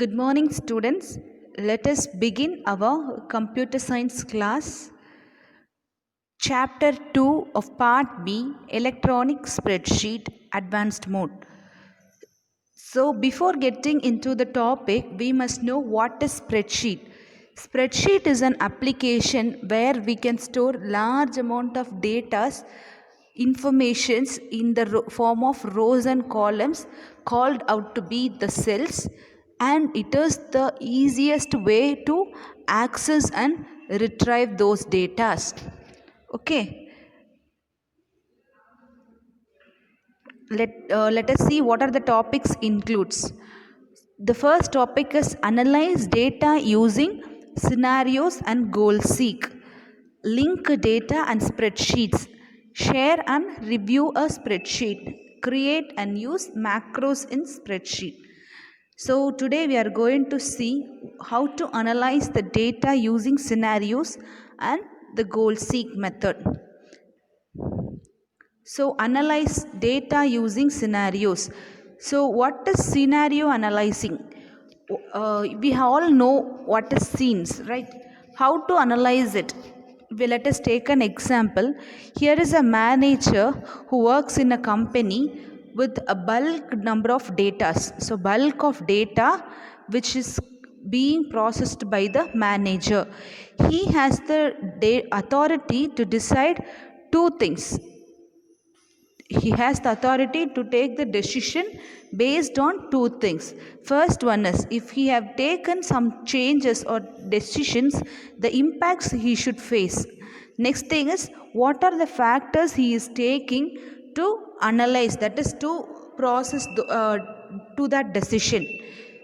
Good morning, students. Let us begin our computer science class. Chapter 2 of Part B, Electronic Spreadsheet Advanced Mode. So, before getting into the topic, we must know what is spreadsheet. Spreadsheet is an application where we can store large amount of data, informations in the form of rows and columns called out to be the cells, and it is the easiest way to access and retrieve those data. Okay. Let us see what are the topics includes. The first topic is analyze data using scenarios and goal seek. Link data and spreadsheets. Share and review a spreadsheet. Create and use macros in spreadsheet. So today we are going to see how to analyze the data using scenarios and the goal seek method. So analyze data using scenarios. So what is scenario analyzing? We all know what is scenes, right? How to analyze it? Well, let us take an example. Here is a manager who works in a company with a bulk number of data. So bulk of data which is being processed by the manager. He has the authority to decide two things. He has the authority to take the decision based on two things. First one is, if he have taken some changes or decisions, the impacts he should face. Next thing is, what are the factors he is taking to analyze, that is to process to that decision.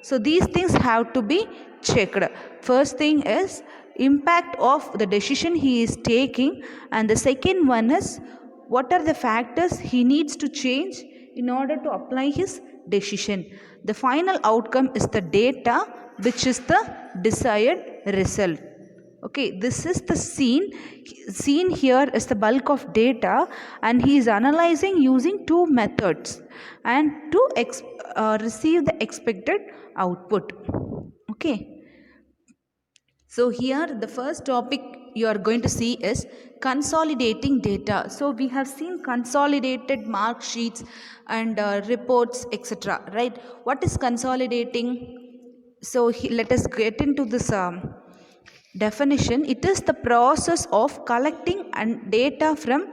So these things have to be checked. First thing is impact of the decision he is taking, and the second one is what are the factors he needs to change in order to apply his decision. The final outcome is the data, which is the desired result. Okay, this is the scene. Scene here is the bulk of data, and he is analyzing using two methods and to receive the expected output. Okay. So here the first topic you are going to see is consolidating data. So we have seen consolidated mark sheets and reports, etc. Right? What is consolidating? So let us get into this definition. It is the process of collecting and data from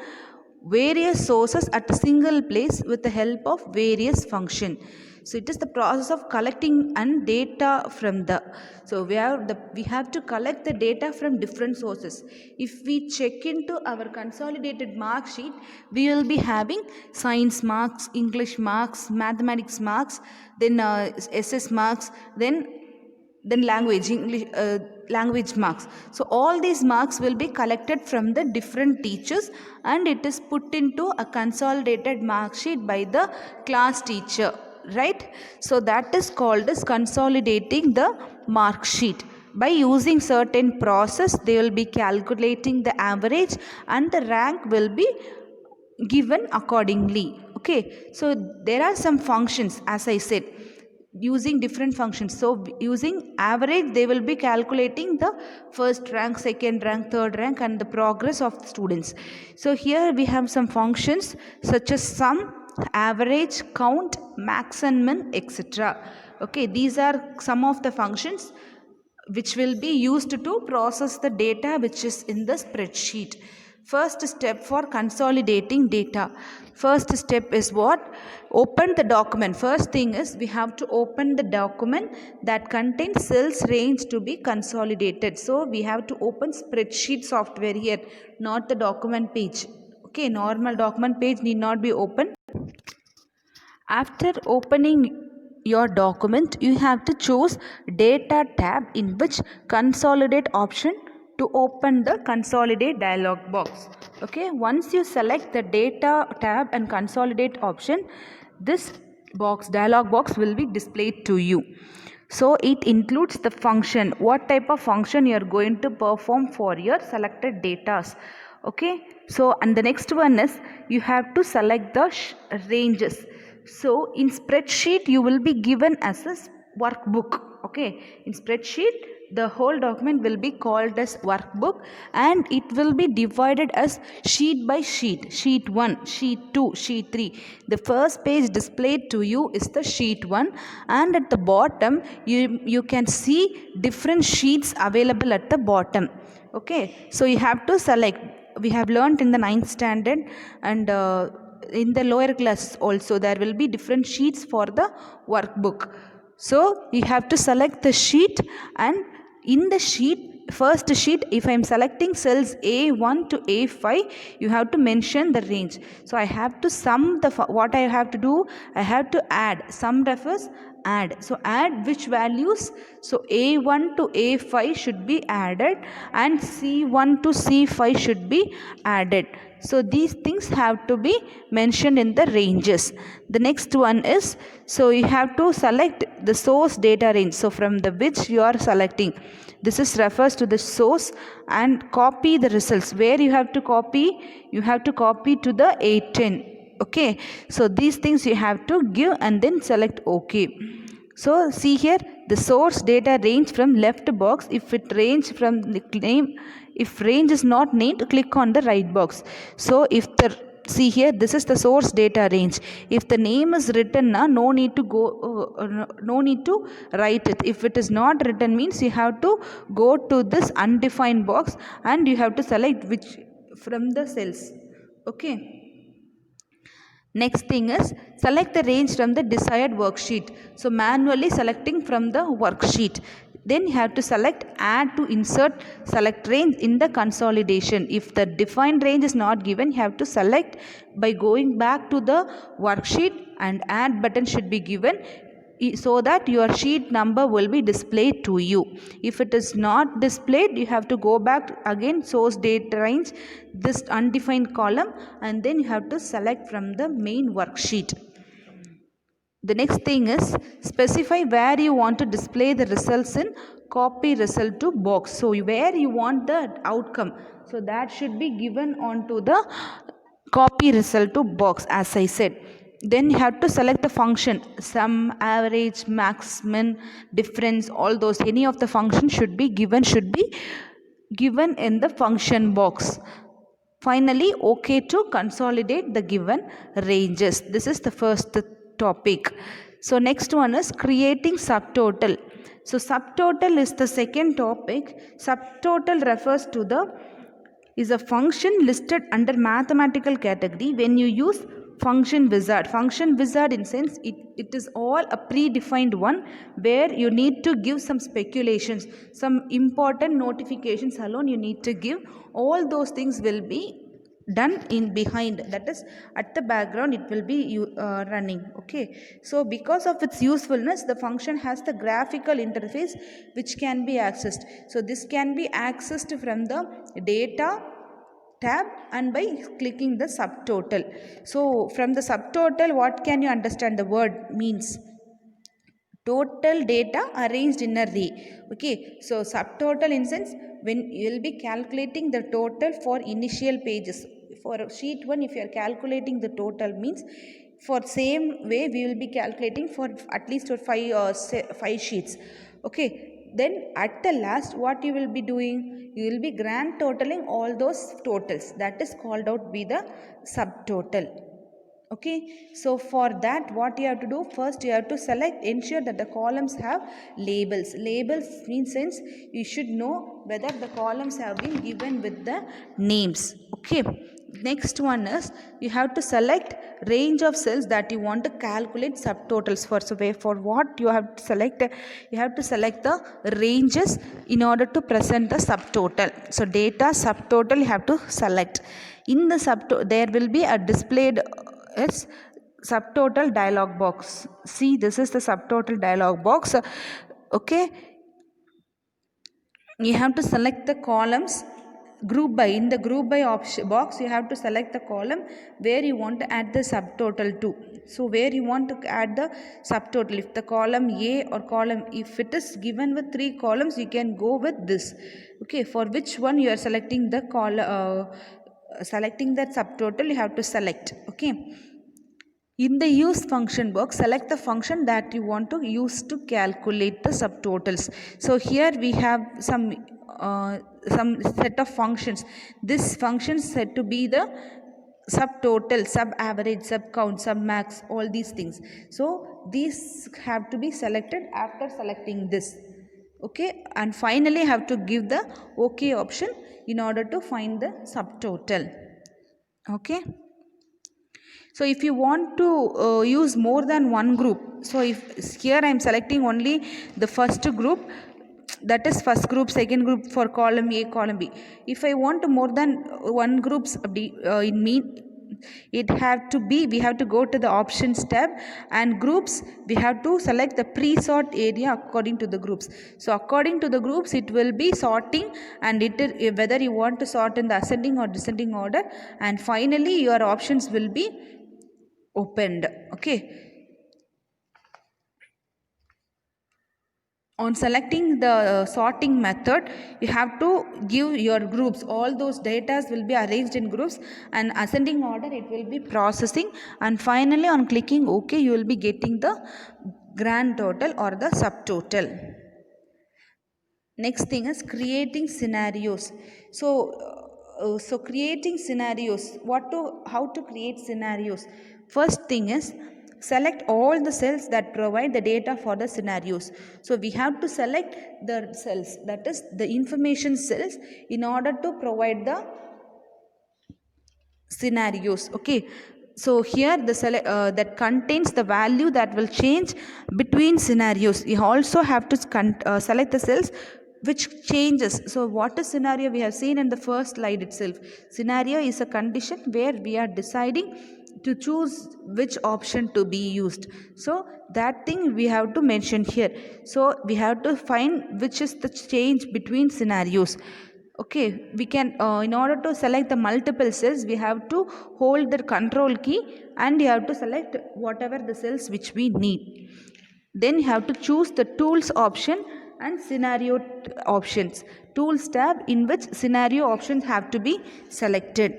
various sources at a single place with the help of various function. So it is the process of collecting and data from the, so we have to collect the data from different sources. If we check into our consolidated mark sheet, we will be having science marks, English marks, mathematics marks, then SS marks, then language English language marks. So all these marks will be collected from the different teachers, and it is put into a consolidated mark sheet by the class teacher, right? So that is called as consolidating the mark sheet. By using certain process, they will be calculating the average, and the rank will be given accordingly. Okay, so there are some functions, as I said, using different functions. So using average, they will be calculating the first rank, second rank, third rank, and the progress of the students. So here we have some functions such as sum, average, count, max and min, etc. Okay, these are some of the functions which will be used to process the data which is in the spreadsheet. First step for consolidating data. First step is what? Open the document. First thing is we have to open the document that contains cells range to be consolidated. So we have to open spreadsheet software here, not the document page. Okay, normal document page need not be open. After opening your document, you have to choose data tab in which consolidate option to open the consolidate dialog box. Okay, once you select the data tab and consolidate option, this dialog box will be displayed to you. So it includes the function, what type of function you are going to perform for your selected data. Okay, so and the next one is you have to select the ranges. So in spreadsheet you will be given as a workbook. Okay, in spreadsheet the whole document will be called as workbook, and it will be divided as sheet by sheet. Sheet 1, sheet 2, sheet 3. The first page displayed to you is the sheet 1, and at the bottom you can see different sheets available at the bottom. Okay, so you have to select. We have learned in the 9th standard, and in the lower class also there will be different sheets for the workbook. So you have to select the sheet, and in the sheet, first sheet, if I am selecting cells A1 to A5, you have to mention the range. So I have to sum the, what I have to do, I have to add. Sum refers add. So add which values? So A1 to A5 should be added, and C1 to C5 should be added. So these things have to be mentioned in the ranges. The next one is, so you have to select the source data range. So from the which you are selecting, this is refers to the source, and copy the results. Where you have to copy? You have to copy to the A10. Okay, so these things you have to give and then select OK. So see here, the source data range from left box. If it range from the name, if range is not named, click on the right box. So if the, see here, this is the source data range. If the name is written, no need to go, no need to write it. If it is not written, means you have to go to this undefined box and you have to select which from the cells. Okay. Next thing is, select the range from the desired worksheet. So manually selecting from the worksheet. Then you have to select add to insert select range in the consolidation. If the defined range is not given, you have to select by going back to the worksheet, and add button should be given, so that your sheet number will be displayed to you. If it is not displayed, you have to go back again, source date range, this undefined column, and then you have to select from the main worksheet. The next thing is, specify where you want to display the results in copy result to box. So where you want the outcome, so that should be given onto the copy result to box, as I said. Then you have to select the function, sum, average, max, min, difference, all those, any of the function should be given in the function box. Finally, OK to consolidate the given ranges. This is the first topic. So next one is creating subtotal. So subtotal is the second topic. Subtotal refers to the, is a function listed under mathematical category when you use function wizard. Function wizard in sense it is all a predefined one, where you need to give some speculations, some important notifications alone you need to give. All those things will be done in behind, that is at the background it will be running. Okay, so because of its usefulness, the function has the graphical interface which can be accessed. So this can be accessed from the data tab and by clicking the subtotal. So from the subtotal, what can you understand the word means? Total data arranged in a array. Okay, so subtotal in sense, when you will be calculating the total for initial pages. For sheet 1, if you are calculating the total, means for same way we will be calculating for at least for 5 sheets. Okay, then at the last what you will be doing? You will be grand totaling all those totals. That is called out be the subtotal. Okay, so for that what you have to do, first you have to select, ensure that the columns have labels. Labels means sense you should know whether the columns have been given with the names. Okay, next one is, you have to select range of cells that you want to calculate subtotals for. So for what you have to select, you have to select the ranges in order to present the subtotal. So data subtotal you have to select. In the subtotal there will be a displayed is subtotal dialog box. See, this is the subtotal dialog box. Okay, you have to select the columns group by. In the group by option box, you have to select the column where you want to add the subtotal to. So where you want to add the subtotal, if the column A or column, if it is given with 3 columns, you can go with this. Okay, for which one you are selecting the column, selecting that subtotal, you have to select. Okay, In the use function box, select the function that you want to use to calculate the subtotals. So here we have some set of functions. This function is said to be the subtotal, sub average, sub count, sub max, all these things. So these have to be selected after selecting this. Okay, and finally have to give the OK option in order to find the subtotal. Okay. So if you want to use more than one group, so if here I am selecting only the first group, that is first group, second group for column A, column B. If I want more than one groups in mean, it have to be, we have to go to the options tab, and groups we have to select the pre-sort area according to the groups. So according to the groups it will be sorting, and it whether you want to sort in the ascending or descending order, and finally your options will be opened. Okay. On selecting the sorting method, you have to give your groups. All those data will be arranged in groups, and ascending order it will be processing, and finally on clicking OK you will be getting the grand total or the subtotal. Next thing is creating scenarios. So creating scenarios, how to create scenarios. First thing is, select all the cells that provide the data for the scenarios. So we have to select the cells, that is the information cells, in order to provide the scenarios. Okay. So here the that contains the value that will change between scenarios. You also have to select the cells which changes. So what is scenario? We have seen in the first slide itself. Scenario is a condition where we are deciding to choose which option to be used. So that thing we have to mention here. So we have to find which is the change between scenarios. Okay, we can in order to select the multiple cells, we have to hold the control key, and you have to select whatever the cells which we need. Then you have to choose the tools option and scenario options. Tools tab, in which scenario options have to be selected.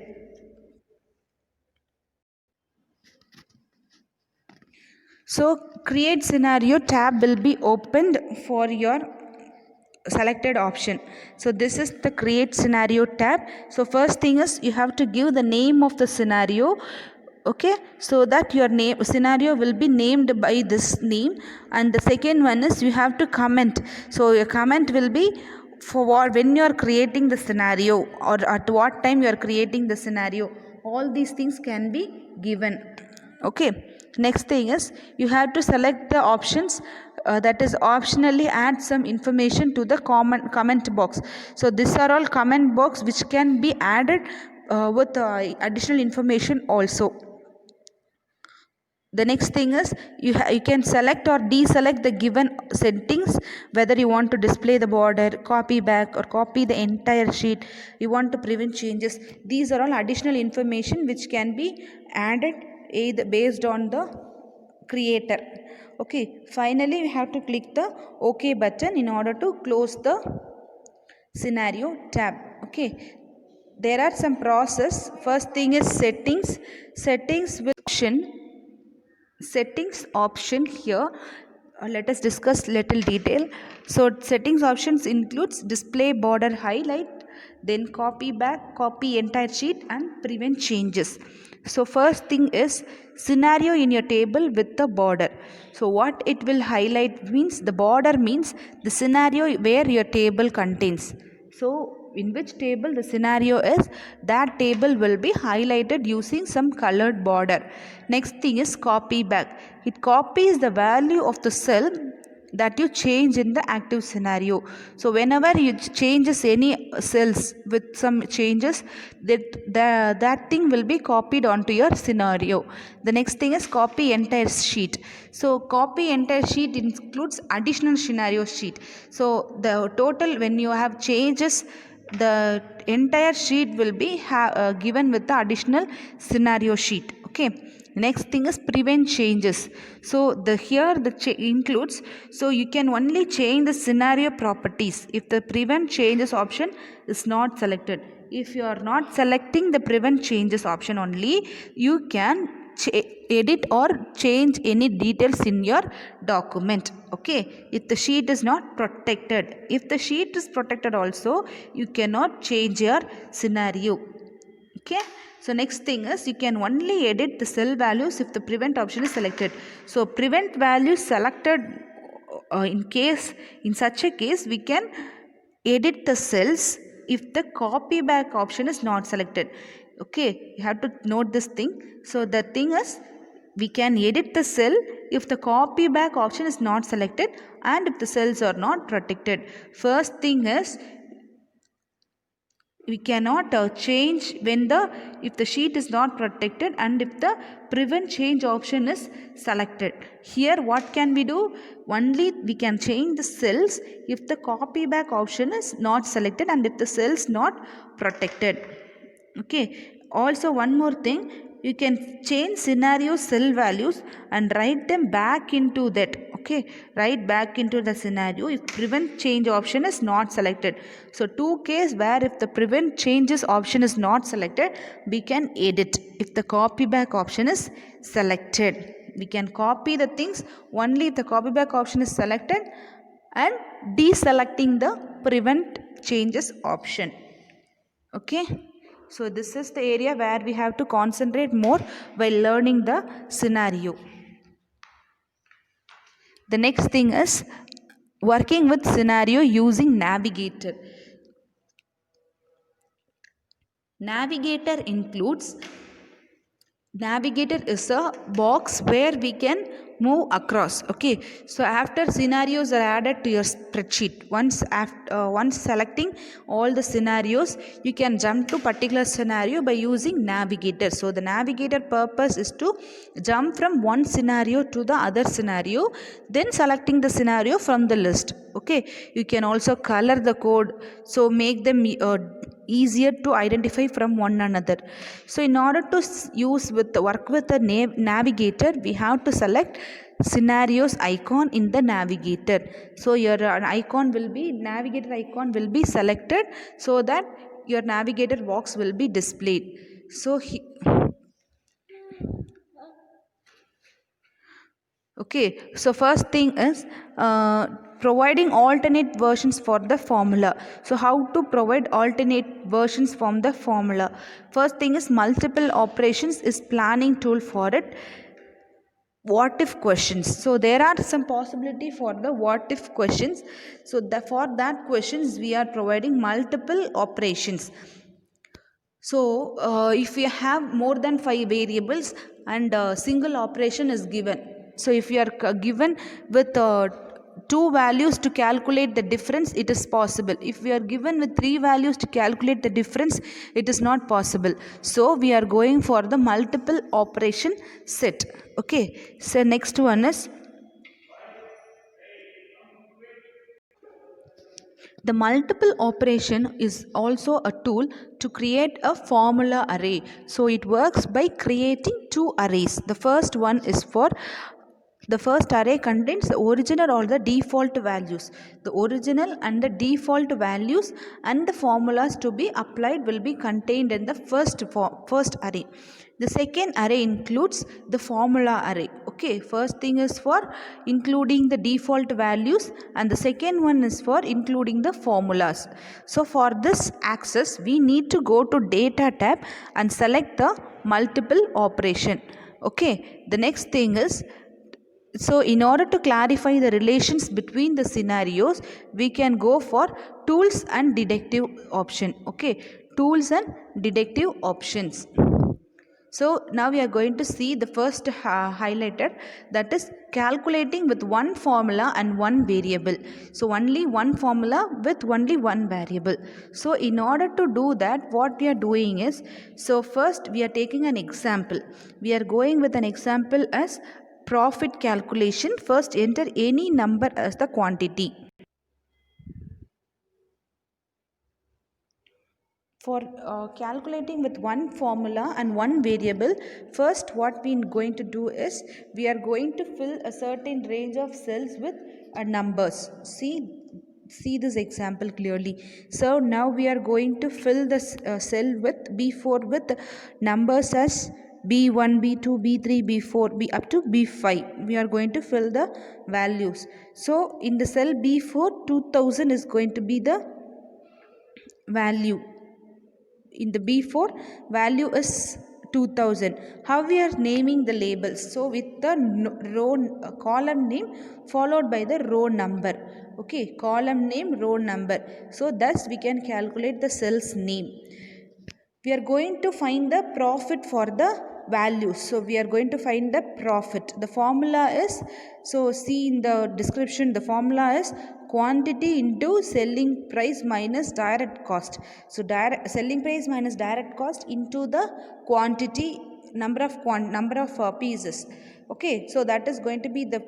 So create scenario tab will be opened for your selected option. So this is the create scenario tab. So first thing is, you have to give the name of the scenario. Okay, so that your name scenario will be named by this name. And the second one is, you have to comment. So your comment will be for when you are creating the scenario, or at what time you are creating the scenario. All these things can be given. Okay. Next thing is, you have to select the options, that is optionally add some information to the comment box. So these are all comment box which can be added with additional information also. The next thing is, you can select or deselect the given settings, whether you want to display the border, copy back, or copy the entire sheet. You want to prevent changes. These are all additional information which can be added either based on the creator. Okay, finally we have to click the OK button in order to close the scenario tab. Okay, there are some process. First thing is settings. Settings option here. Let us discuss little detail. So settings options includes display border highlight, then copy back, copy entire sheet, and prevent changes. So first thing is scenario in your table with the border. So what it will highlight means, the border means the scenario where your table contains. So in which table the scenario is, that table will be highlighted using some colored border. Next thing is copy back. It copies the value of the cell that you change in the active scenario. So whenever you changes any cells with some changes, that thing will be copied onto your scenario. The next thing is copy entire sheet. So copy entire sheet includes additional scenario sheet. So the total, when you have changes, the entire sheet will be given with the additional scenario sheet. Okay. Next thing is prevent changes. So here the includes, so you can only change the scenario properties if the prevent changes option is not selected. If you are not selecting the prevent changes option only, you can edit or change any details in your document. Okay, if the sheet is not protected, if the sheet is protected also, you cannot change your scenario. Okay, so next thing is you can only edit the cell values if the prevent option is selected. So prevent value selected, in such a case we can edit the cells if the copy back option is not selected. Okay, you have to note this thing. So the thing is, we can edit the cell if the copy back option is not selected and if the cells are not protected. First thing is, we cannot change when the if the sheet is not protected and if the prevent change option is selected. Here what can we do? Only we can change the cells if the copy back option is not selected and if the cells not protected. Okay, also one more thing, you can change scenario cell values and write them back into that. Okay, write back into the scenario if prevent change option is not selected. So two case where if the prevent changes option is not selected, we can edit. If the copy back option is selected, we can copy the things only if the copy back option is selected and deselecting the prevent changes option. Okay, so this is the area where we have to concentrate more while learning the scenario. The next thing is working with scenario using navigator. Navigator is a box where we can move across. Okay, so after scenarios are added to your spreadsheet, once selecting all the scenarios, you can jump to particular scenario by using navigator. So the navigator purpose is to jump from one scenario to the other scenario, then selecting the scenario from the list. Okay, you can also color the code, so make them easier to identify from one another. So in order to work with the navigator, we have to select scenarios icon in the navigator. So your navigator icon will be selected so that your navigator box will be displayed. So okay, so first thing is providing alternate versions for the formula. So how to provide alternate versions from the formula? First thing is multiple operations is planning tool for it. What if questions? So there are some possibility for the what if questions. So for that questions we are providing multiple operations. So if we have more than 5 variables and a single operation is given, so if you are given with 2 values to calculate the difference, it is possible. If we are given with 3 values to calculate the difference, it is not possible. So we are going for the multiple operation set. Okay, so next one is the multiple operation is also a tool to create a formula array. So it works by creating 2 arrays. The first one is for the first array contains the original or the default values. The original and the default values and the formulas to be applied will be contained in the first array. The second array includes the formula array. Okay, first thing is for including the default values and the second one is for including the formulas. So for this access, we need to go to data tab and select the multiple operation. Okay, the next thing is, so in order to clarify the relations between the scenarios, we can go for tools and deductive option. Okay, tools and deductive options. So now we are going to see the first highlighted, that is calculating with one formula and one variable. So only one formula with only one variable. So in order to do that, what we are doing is, so first we are taking an example. We are going with an example as profit calculation. First enter any number as the quantity. For calculating with one formula and one variable, first what we are going to do is, we are going to fill a certain range of cells with numbers. See this example clearly. So now we are going to fill this cell with B4 with numbers as B1, B2, B3, B4, B up to B5. We are going to fill the values. So in the cell B4, 2000 is going to be the value. In the B4, value is 2000. How we are naming the labels? So with the row column name followed by the row number. Okay, column name, row number. So thus we can calculate the cell's name. We are going to find the profit for the values. So we are going to find the profit. The formula is, so see in the description, the formula is quantity into selling price minus direct cost. So selling price minus direct cost into the quantity, number of pieces. Okay, so that is going to be the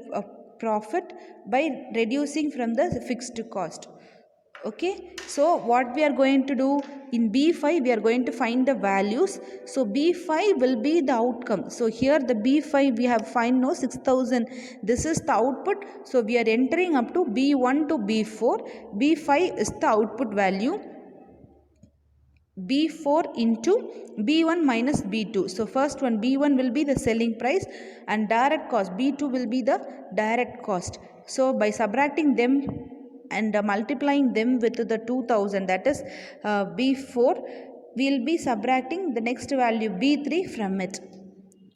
profit by reducing from the fixed cost. Okay, so what we are going to do in B5, we are going to find the values. So B5 will be the outcome. So here the B5 we have find no 6000. This is the output. So we are entering up to B1 to B4. B5 is the output value. B4 into B1 minus B2. So first one B1 will be the selling price and direct cost. B2 will be the direct cost. So by subtracting them and multiplying them with the 2000, that is B4, we will be subtracting the next value B3 from it.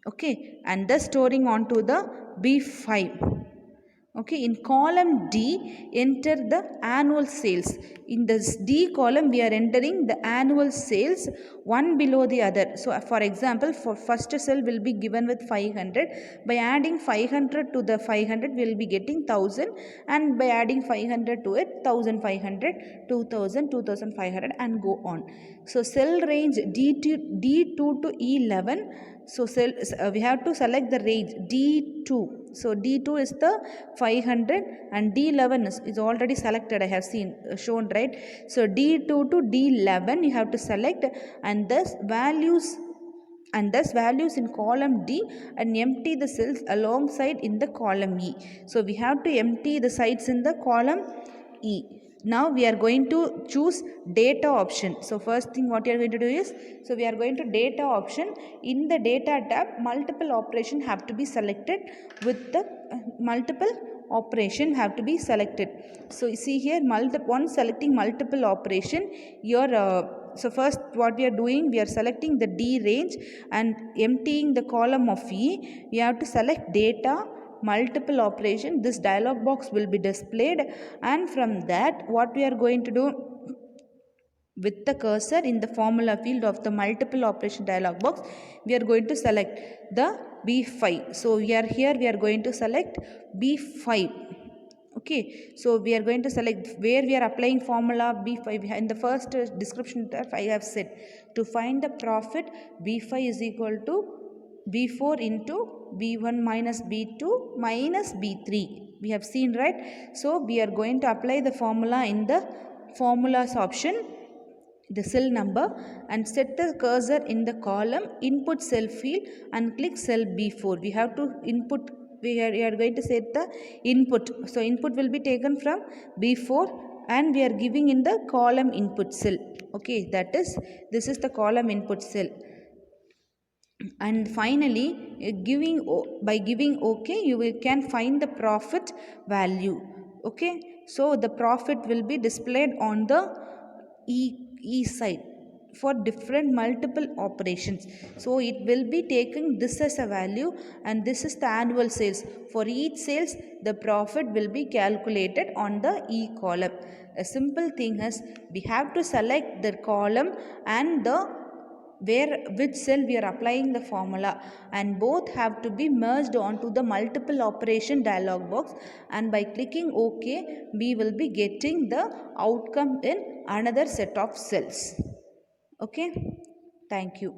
Okay, and thus storing on to the B5. Okay, in column D, enter the annual sales. In this D column, we are entering the annual sales one below the other. So, for example, for first cell will be given with 500. By adding 500 to the 500, we will be getting 1000. And by adding 500 to it, 1500, 2000, 2500 and go on. So, cell range D2 to E11. So we have to select the range D2. So D2 is the 500 and D11 is already selected. I have seen shown, right? So D2 to D11 you have to select, and thus values in column D and empty the cells alongside in the column E. So we have to empty the sites in the column E. Now we are going to choose data option. So first thing what you are going to do is, so we are going to data option. In the data tab, multiple operation have to be selected with the multiple operation have to be selected. So you see here, once selecting multiple operation, so first what we are doing, we are selecting the D range and emptying the column of E. We have to select data, multiple operation. This dialog box will be displayed, and from that what we are going to do, with the cursor in the formula field of the multiple operation dialog box, we are going to select the B5. So we are going to select B5. Okay, so we are going to select where we are applying formula B5. In the first description that I have said, to find the profit, B5 is equal to B4 into B1 minus B2 minus B3. We have seen, right? So we are going to apply the formula in the formulas option, the cell number, and set the cursor in the column input cell field and click cell B4. We have to input, we are going to set the input. So input will be taken from B4 and we are giving in the column input cell. Okay, that is, this is the column input cell. And finally, by giving OK, you can find the profit value. Okay, so the profit will be displayed on the E side for different multiple operations. So it will be taking this as a value, and this is the annual sales. For each sales, the profit will be calculated on the E column. A simple thing is, we have to select the column and which cell we are applying the formula, and both have to be merged onto the multiple operation dialog box, and by clicking OK, we will be getting the outcome in another set of cells. Okay, thank you.